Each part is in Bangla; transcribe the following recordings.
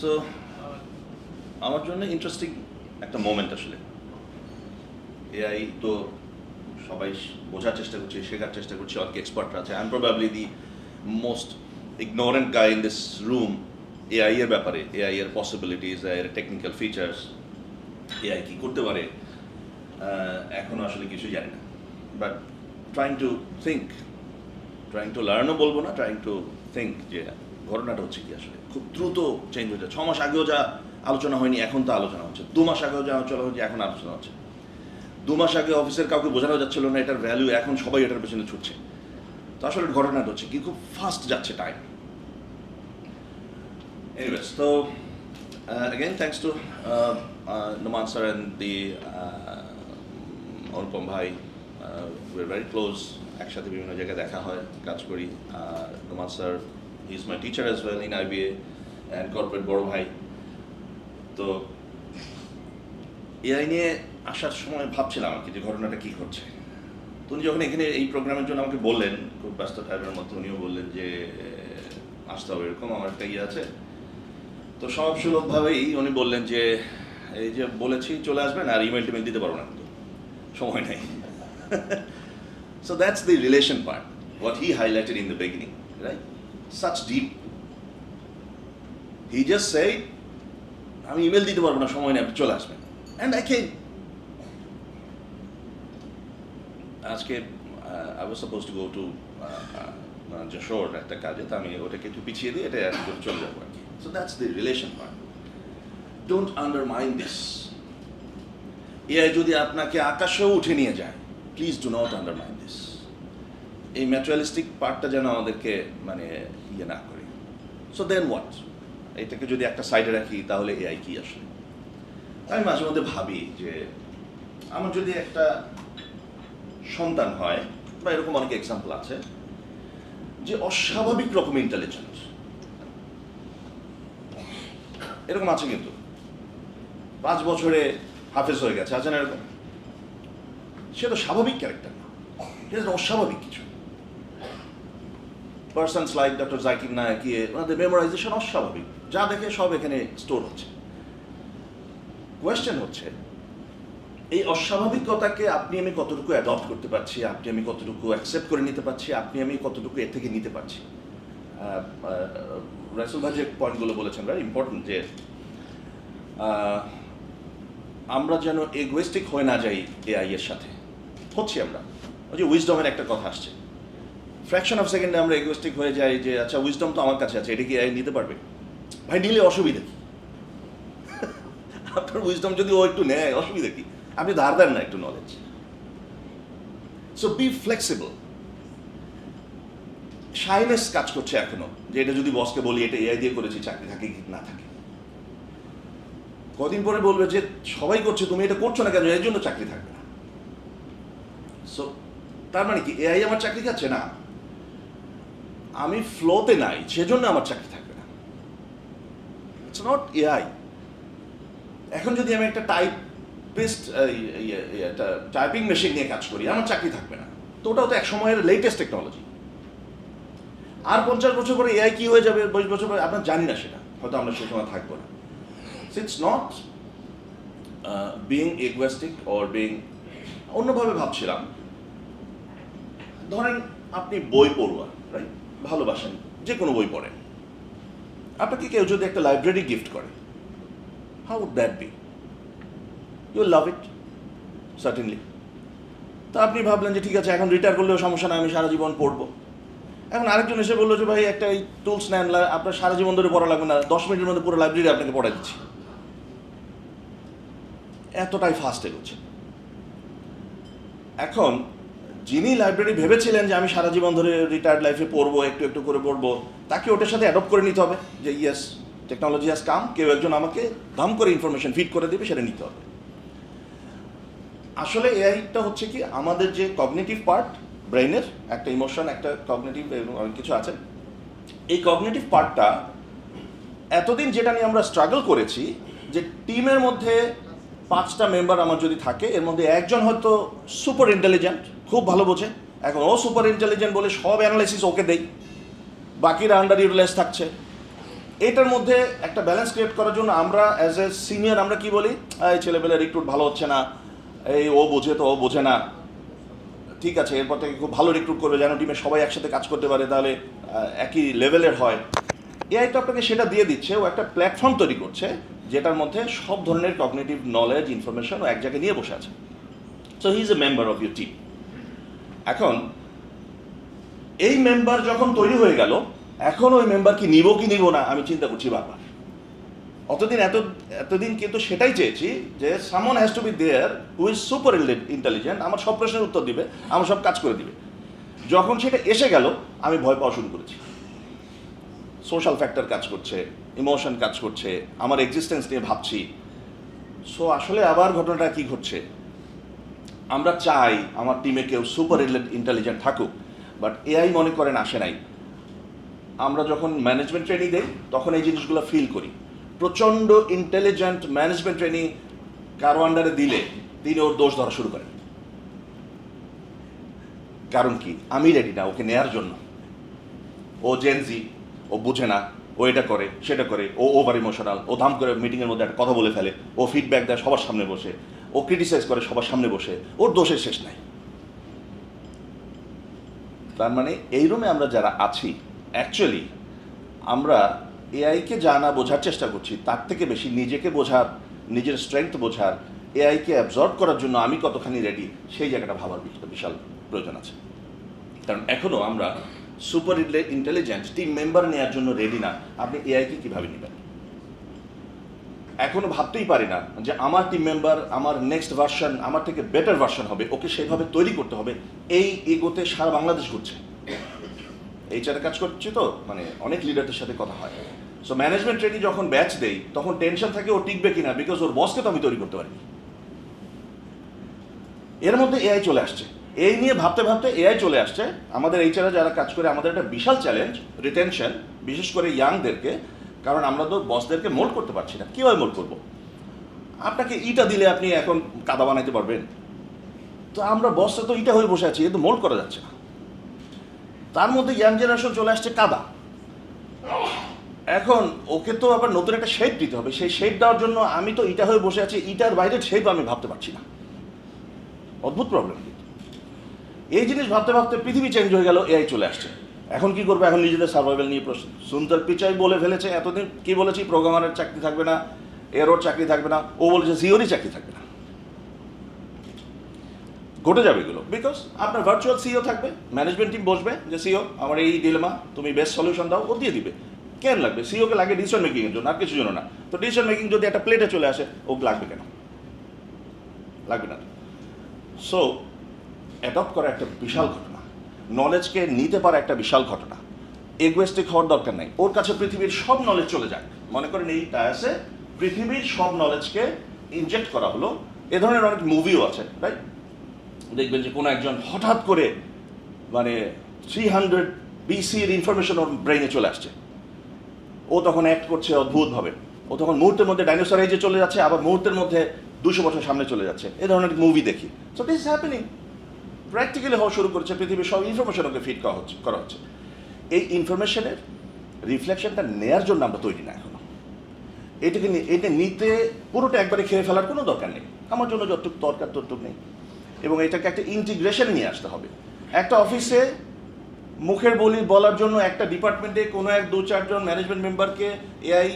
সো আমার জন্য ইন্টারেস্টিং একটা মোমেন্ট আসলে। এআই তো সবাই বোঝার চেষ্টা করছি, শেখার চেষ্টা করছি, অনেক এক্সপার্টরা আছে। I am probably the most ignorant guy in this room AI এর ব্যাপারে, এআই এর পসিবিলিটিস, এআই এর টেকনিক্যাল ফিচার্স, এআই কী করতে পারে এখনও আসলে কিছু জানি না। But trying to think, trying to Learno বলবো না, ট্রাইং টু থিঙ্ক যে ঘটনাটা হচ্ছে কি আসলে। খুব দ্রুত চেঞ্জ হয়ে যায়। 6 মাস আগেও যা আলোচনা হয়নি এখন তো আলোচনা হচ্ছে, 2 মাস আগেও যা আলোচনা হচ্ছে এখন আলোচনা হচ্ছে। 2 মাস আগে অফিসের কাউকে বোঝানো যাচ্ছিল না এটার ভ্যালু, এখন সবাই এটার পেছনে ছুটছে। তো আসলে ঘটনাটা হচ্ছে কি, খুব ফাস্ট যাচ্ছে time. Anyways, so again, thanks to Numan sir and the Anupam bhai. We're very close. একসাথে বিভিন্ন জায়গায় দেখা হয়, কাজ করি। Numan sir, he is my teacher as well in IBA and corporate বড় ভাই। তো এআই নিয়ে আসার সময় ভাবছিলাম আর কি যে ঘটনাটা কী ঘটছে। তো উনি যখন এখানে এই প্রোগ্রামের জন্য আমাকে বললেন, খুব ব্যস্ত টাইমের মধ্যে উনিও বললেন যে আসতে হবে, এরকম আমার একটা ইয়ে আছে। তো স্বভাবসুলভভাবেই উনি বললেন যে এই যে বলেছি চলে আসবেন, আর ইমেল টিমেল দিতে পারবো না, কিন্তু সময় নেই। So that's the relation part, what he highlighted in the beginning, right? Such deep. He just said, আমি ইমেল দিতে পারবো না, সময় নেই, আপনি চলে আসবেন। And I came. আজকে I was supposed to go to Jessore একটা কাজে, তো আমি ওটাকে একটু পিছিয়ে দিয়ে এটা চলে যাবো আর কি। So that's the relation part. Don't undermine this. AI যদি আপনাকে আকাশেও উঠে নিয়ে যায়, please do not undermine this. এই ম্যাটেরিয়ালিস্টিক পার্টটা যেন আমাদেরকে মানে ইয়ে না করে। সো দেন হোয়াট, এটাকে যদি একটা সাইডে রাখি তাহলে এআই কি আসলে। আমি মাঝে মধ্যে ভাবি যে আমার যদি একটা সন্তান হয়, বা এরকম অনেক এক্সাম্পল আছে যে অস্বাভাবিক রকম ইন্টেলিজেন্ট, এরকম আছে, কিন্তু 5 বছরে হাফেজ হয়ে গেছে, আছে না এরকম? সে তো স্বাভাবিক ক্যারেক্টার না, এটা অস্বাভাবিক কিছু। Persons like doctor Zakir Naik, ওনাদের মেমোরাইজেশন অস্বাভাবিক, যা দেখে সব এখানে স্টোর হচ্ছে। কোয়েশ্চেন হচ্ছে এই অস্বাভাবিকতাকে আপনি আমি কতটুকু অ্যাডপ্ট করতে পারছি, আপনি আমি কতটুকু অ্যাকসেপ্ট করে নিতে পারছি, আপনি আমি কতটুকু এর থেকে নিতে পারছি। রাসেল ভাই যে পয়েন্টগুলো বলেছেন ভেরি ইম্পর্টেন্ট, যে আমরা যেন এগোয়েস্টিক হয়ে না যাই এআই এর সাথে। হচ্ছি আমরা, ওই যে উইজডমের একটা কথা আসছে, ফ্র্যাকশন অফ সেকেন্ডে আমরা এগোয়েস্টিক হয়ে যাই যে আচ্ছা উইজডম তো আমার কাছে আছে, এটা কি এআই নিতে পারবে? ভাই নিলে অসুবিধা কি? আপনার উইজডম যদি ও একটু নেয়, অসুবিধা কি? আপনি ধার দেন না একটু knowledge. So be flexible. Shyness কাজ করছে এখনো, যে এটা যদি বসকে বলি এটা এআই দিয়ে করেছি, চাকরি থাকে কি না থাকে। কদিন পরে বলবে যে সবাই করছে, তুমি এটা করছো না কেন, এর জন্য চাকরি থাকবে না। সো তার মানে কি এআই আমার চাকরি খাচ্ছে? না, আমি ফ্লোতে নাই, সেজন্য আমার চাকরি থাকবে না। It's not AI. এখন যদি আমি একটা টাইপিং মেশিন নিয়ে কাজ করি, আমার চাকরি থাকবে না, তো ওটাও তো এক সময়ের লেটেস্ট টেকনোলজি। আর 50 বছর পরে এআই কি হয়ে যাবে, 20 বছর পরে আপনার জানি না, সেটা হয়তো আমরা সে সময় থাকবো না। It's not being egoistic or being, অন্যভাবে ভাবছিলাম। ধরেন আপনি বই পড়ুয়া, রাইট, ভালোবাসেন, যে কোনো বই পড়েন। আপনাকে কেউ যদি একটা লাইব্রেরি গিফট করে, how would that be? You love it certainly. তা আপনি ভাবলেন যে ঠিক আছে, এখন রিটায়ার করলেও সমস্যা নাই, আমি সারা জীবন পড়বো। এখন আরেকজন এসে বললো যে ভাই একটা এই টুলস নেন, আপনার সারা জীবন ধরে পড়া লাগবে না, 10 মিনিটের মধ্যে পুরো লাইব্রেরি আপনাকে পড়া দিচ্ছি। এতটাই ফাস্ট এগোচ্ছে। এখন যিনি লাইব্রেরি ভেবেছিলেন যে আমি সারা জীবন ধরে রিটায়ার্ড লাইফে পড়বো, একটু একটু করে পড়বো, তাকে ওটার সাথে অ্যাডপ্ট করে নিতে হবে যে ইয়েস টেকনোলজি হ্যাজ কাম, কেউ একজন আমাকে দাম করে ইনফরমেশন ফিড করে দেবে, সেটা নিতে হবে। আসলে এআইটা হচ্ছে কি, আমাদের যে কগনিটিভ পার্ট ব্রেইনের, একটা ইমোশন, একটা কগনিটিভ, অনেক কিছু আছে। এই কগনিটিভ পার্টটা এতদিন যেটা নিয়ে আমরা স্ট্রাগল করেছি, যে টিমের মধ্যে 5টা মেম্বার আমার যদি থাকে, এর মধ্যে একজন হয়তো সুপার ইন্টেলিজেন্ট, খুব ভালো বোঝে, এখন ও সুপার ইন্টেলিজেন্ট বলে সব অ্যানালাইসিস ওকে দেই, বাকিরা আন্ডার ইউটিলাইজ থাকছে। এটার মধ্যে একটা ব্যালেন্স ক্রিয়েট করার জন্য আমরা অ্যাজ এ সিনিয়র আমরা কি বলি, এই ছেলেপেলে রিক্রুট ভালো হচ্ছে না, এই ও বোঝে তো ও বোঝে না, ঠিক আছে এরপর থেকে খুব ভালো রিক্রুট করবে যেন টিমে সবাই একসাথে কাজ করতে পারে, তাহলে একই লেভেলের হয়। এআই তো আপনাকে সেটা দিয়ে দিচ্ছে, ও একটা প্ল্যাটফর্ম তৈরি করছে যেটার মধ্যে সব ধরনের কগনিটিভ নলেজ ইনফরমেশন ও এক জায়গায় নিয়ে বসে আছে। So he is a member of your team. এখন এই মেম্বার যখন তৈরি হয়ে গেল, এখন ওই মেম্বার কি নিব কি নিব না আমি চিন্তা করছি বারবার। এতদিন কিন্তু সেটাই চেয়েছি যে someone has to be there who is super intelligent, আমার সব প্রশ্নের উত্তর দিবে, আমার সব কাজ করে দিবে। যখন সেটা এসে গেল আমি ভয় পাওয়া শুরু করেছি। সোশ্যাল ফ্যাক্টর কাজ করছে, ইমোশন কাজ করছে, আমার এক্সিস্টেন্স নিয়ে ভাবছি। সো আসলে আবার ঘটনাটা কি ঘটছে, আমরা চাই আমার টিমে কেউ সুপার ইন্টেলিজেন্ট থাকুক, বাট এআই মনে করেন আসে নাই। আমরা যখন ম্যানেজমেন্ট ট্রেনিং দেই তখন এই জিনিসগুলো ফিল করি। প্রচণ্ড ইন্টেলিজেন্ট ম্যানেজমেন্ট ট্রেনিং কারো আন্ডারে দিলে তিনি ওর দোষ ধরা শুরু করেন। কারণ কি, আমি রেডি না ওকে নেয়ার জন্য। ও জেনজি, ও বুঝে না, ও এটা করে সেটা করে, ও ওভার ইমোশনাল, ও ধাম করে মিটিংয়ের মধ্যে একটা কথা বলে ফেলে, ও ফিডব্যাক দেয় সবার সামনে বসে, ও ক্রিটিসাইজ করে সবার সামনে বসে, ওর দোষের শেষ নাই। তার মানে এই রুমে আমরা যারা আছি অ্যাকচুয়ালি আমরা এআইকে জানা বোঝার চেষ্টা করছি, তার থেকে বেশি নিজেকে বোঝার, নিজের স্ট্রেংথ বোঝার, এআইকে অ্যাবজর্ব করার জন্য আমি কতখানি রেডি সেই জায়গাটা ভাবার বিশাল প্রয়োজন আছে। কারণ এখনও আমরা সুপার ইন্টেলিজেন্ট টিম মেম্বার নেওয়ার জন্য রেডি না। আপনি এআইকে কীভাবে নেবেন? এখনও ভাবতেই পারি না যে আমার টিম মেম্বার আমার নেক্সট ভার্সন, আমার থেকে বেটার ভার্সন হবে, ওকে সেইভাবে তৈরি করতে হবে। এই এগোতে সারা বাংলাদেশ ঘুরছে, এইচআরে কাজ করছি তো, মানে অনেক লিডারদের সাথে কথা হয়। সো ম্যানেজমেন্ট ট্রেনিং যখন ব্যাচ দেই তখন টেনশন থাকে ও টিকবে কিনা, বিকজ ওর বসকে তো আমি তৈরি করতে পারিনি। এর মধ্যে এআই চলে আসছে, এই নিয়ে ভাবতে ভাবতে এআই চলে আসছে। আমাদের এইচআরে যারা কাজ করে আমাদের একটা বিশাল চ্যালেঞ্জ রিটেনশন, বিশেষ করে ইয়াংদেরকে, কারণ আমরা তো বসদেরকে মোল্ড করতে পারছি না। কীভাবে মোল্ড করবো? আপনাকে ইটা দিলে আপনি এখন কাদা বানাইতে পারবেন? তো আমরা বসে তো ইটা হয়ে বসে আছি, এ তো মোল্ড করা যাচ্ছে না। তার মধ্যে ইয়াং জেনারেশন চলে আসছে কাদা। এখন ওকে তো আবার নতুন একটা শেপ দিতে হবে, সেই শেপ দেওয়ার জন্য আমি তো ইটা হয়ে বসে আছি, ইটার বাইরের শেপ আমি ভাবতে পারছি না। অদ্ভুত প্রবলেম। এই জিনিস ভাবতে ভাবতে পৃথিবী চেঞ্জ হয়ে গেল, এআই চলে আসছে। এখন কি করবো? এখন নিজেদের সার্ভাইভাল নিয়ে প্রশ্ন। সুন্দর পিচাই বলে ফেলেছে এতদিন, কি বলেছি, প্রোগ্রামারের চাকরি থাকবে না, এরোর চাকরি থাকবে না, ও বলেছে সিওরই চাকরি থাকবে না। ঘটে যাবে এগুলো, বিকজ আপনার ভার্চুয়াল সিও থাকবে, ম্যানেজমেন্ট টিম বসবে যে সিও আমার এই ডিলেমা, তুমি বেস্ট সলিউশন দাও, ও দিয়ে দিবে। কেন লাগবে? সিওকে লাগে ডিসিশন মেকিংয়ের জন্য, আর কিছু জন্য না। তো ডিসিশন মেকিং যদি একটা প্লেটে চলে আসে, ও লাগবে কেন? লাগবে না। সো অ্যাডপ্ট করা একটা বিশাল ঘটনা, নলেজকে নিতে পারা একটা বিশাল ঘটনা। এগোয়েস্টিক হওয়ার দরকার নেই, ওর কাছে পৃথিবীর সব নলেজ চলে যায়। মনে করেন এই টায়াসে পৃথিবীর সব নলেজকে ইনজেক্ট করা হলো। এ ধরনের অনেক মুভিও আছে, রাইট? দেখবেন যে কোনো একজন হঠাৎ করে মানে 300 BC-র ইনফরমেশন ওর ব্রেইনে চলে আসছে, ও তখন অ্যাক্ট করছে অদ্ভুতভাবে। ও তখন মুহূর্তের মধ্যে ডাইনোসর এজে চলে যাচ্ছে, আবার মুহূর্তের মধ্যে 200 বছর সামনে চলে যাচ্ছে। এ ধরনের মুভি দেখি। So this is happening, practically হওয়া শুরু করেছে। পৃথিবীর সব ইনফরমেশন ওকে ফিড করা হচ্ছে। এই ইনফরমেশনের রিফ্লেকশনটা নেয়ার জন্য আমরা তৈরি না এখনো। এটা নিতে পুরোটা একবারে খেয়ে ফেলার কোনো দরকার নেই। আমার জন্য যতটুকু দরকার ততটুকু নেই, এবং এটাকে একটা ইন্টিগ্রেশন নিয়ে আসতে হবে। একটা অফিসে মুখের বলার জন্য একটা ডিপার্টমেন্টে কোনো 2-4 জন ম্যানেজমেন্ট মেম্বারকে এআই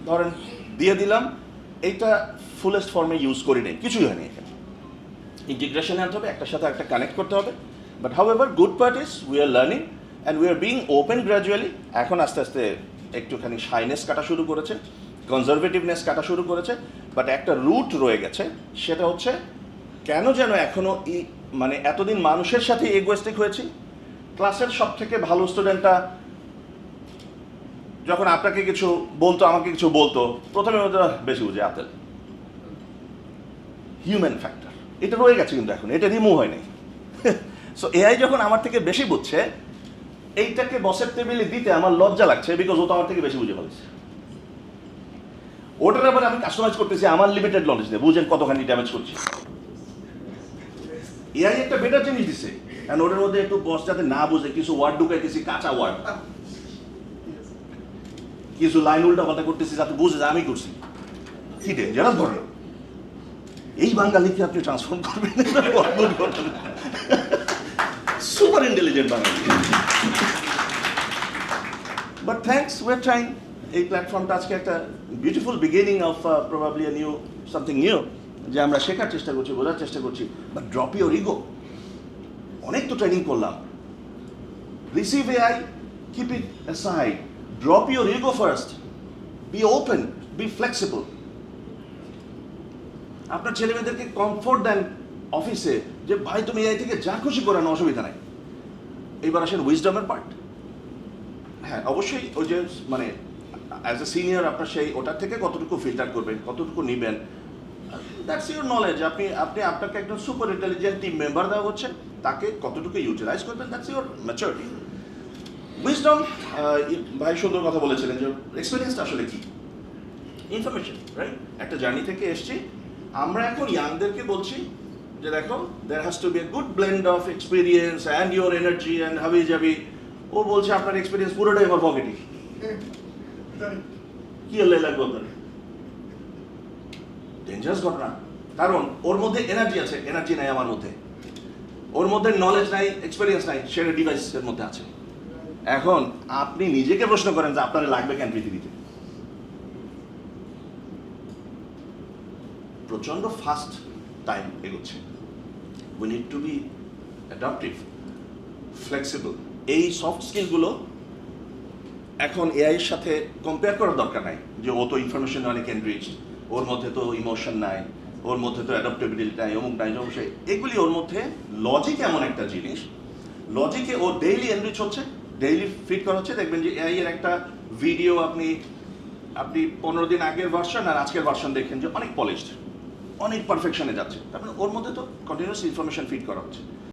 ধরেন দিয়ে দিলাম, এইটা ফুলেস্ট ফর্মে ইউজ করি নেই, কিছুই হয়নি। এখানে ইন্টিগ্রেশনে আনতে হবে, একটার সাথে একটা কানেক্ট করতে হবে। But how ever good part is we are learning and we are being open gradually. এখন আস্তে আস্তে একটুখানি শাইনেস কাটা শুরু করেছে, কনজারভেটিভনেস কাটা শুরু করেছে, বাট একটা রুট রয়ে গেছে। সেটা হচ্ছে কেন যেন এখনও মানে এতদিন মানুষের সাথে এগোয়েস্টিক হয়েছি। ক্লাসের সব থেকে ভালো স্টুডেন্টটা যখন আপনাকে কিছু বলতো, আমাকে কিছু বলতো, প্রথমে বেশি বুঝে আতেল। হিউম্যান ফ্যাক্টর এটা রয়ে গেছে, কিন্তু এখন এটা রিমুভ হয়নি। সো এআই যখন আমার থেকে বেশি বুঝছে, এইটাকে বসের টেবিলে দিতে আমার লজ্জা লাগছে, বিকজ ও তো আমার থেকে বেশি বুঝে ফেলছে। ওটার আবার আমি কাস্টমাইজ করতেছি আমার লিমিটেড নলেজ নিয়ে, বুঝেন কতখানি ড্যামেজ করছি। এআই একটা বেটার জিনিস দিছে, কারণ ওটার মধ্যে একটু বস যাতে না বুঝে কিছু ওয়ার্ড ঢুকাইতেছি, কাঁচা ওয়ার্ড। কিছু লাইন উল্টা পাল্টা করতেছি যাতে বুঝে যে আমি করছি। কি ডেঞ্জারাস ঘটনা। এই বাঙালিকে আপনি ট্রান্সফর্ম করবেন, অদ্ভুত ঘটনা। Super intelligent Bengali. But thanks, we are trying. এই প্ল্যাটফর্মটা আজকে একটা beautiful beginning of probably new something new, যে আমরা শেখার চেষ্টা করছি, বোঝার চেষ্টা করছি। But drop your ego. অনেক তো ট্রেনিং করলাম। Receive AI, keep it aside. Drop your ego first. Be open, be flexible. আপনার ছেলেমেয়েদেরকে কমফোর্ট দেন অফিসে, যে ভাই তুমি এআই থেকে যা খুশি করানো, অসুবিধা নাই। এইবার আসেন উইজডমের পার্ট। হ্যাঁ, অবশ্যই ওই যে মানে অ্যাজ এ সিনিয়র আপনার সেই ওটার থেকে কতটুকু ফিল্টার করবেন, কতটুকু নেবেন, দ্যাটস ইউর নলেজ। আপনি আপনাকে একজন সুপার ইন্টেলিজেন্ট টিম মেম্বার দেওয়া হচ্ছে, তাকে কতটুকু ইউটিলাইজ করবেন, দ্যাটস ইউর ম্যাচুরিটি। উইজডম, ভাই সুন্দর কথা বলেছিলেন যে এক্সপিরিয়েন্সটা আসলে কি, ইনফরমেশন, রাইট? একটা জার্নি থেকে এসছি। আমরা এখন ইয়াংদেরকে বলছি যে দেখো, there has to be a good blend of experience and your energy and হাবি যাবি। ও বলছে আপনার এক্সপিরিয়েন্স পুরোটাই আমার পকেটে। কি আল্লাহ লাগবে আপনার? ডেঞ্জারাস ঘটনা। কারণ ওর মধ্যে এনার্জি আছে, এনার্জি নাই আমার মধ্যে। ওর মধ্যে নলেজ নাই, এক্সপিরিয়েন্স নাই, সেটা ডিভাইসের মধ্যে আছে। এখন আপনি নিজেকে প্রশ্ন করেন যে আপনার লাগবে কেন পৃথিবীতে? প্রচন্ড ফাস্ট টাইম এগোচ্ছে। We need to be adaptive, flexible. এই সফট স্কিলগুলো এখন এআই এর সাথে কম্পেয়ার করার দরকার নাই, যে ও তো ইনফরমেশন অনেক এনরিচড, ওর মধ্যে তো ইমোশন নাই, ওর মধ্যে তো অ্যাডাপ্টেবিলিটি নাই, অমুক নাই, অবশ্যই এগুলি ওর মধ্যে। লজিক এমন একটা জিনিস, লজিকে ও ডেইলি এনরিচ হচ্ছে, ডেইলি ফিট করা হচ্ছে। দেখবেন যে এআই এর একটা ভিডিও আপনি 15 দিন আগের ভার্সন আর আজকের ভার্সন দেখেন যে অনেক পলিশড, অনেক পারফেকশনে যাচ্ছে। তারপরে ওর মধ্যে তো কন্টিনিউয়াস ইনফরমেশন ফিট করা হচ্ছে।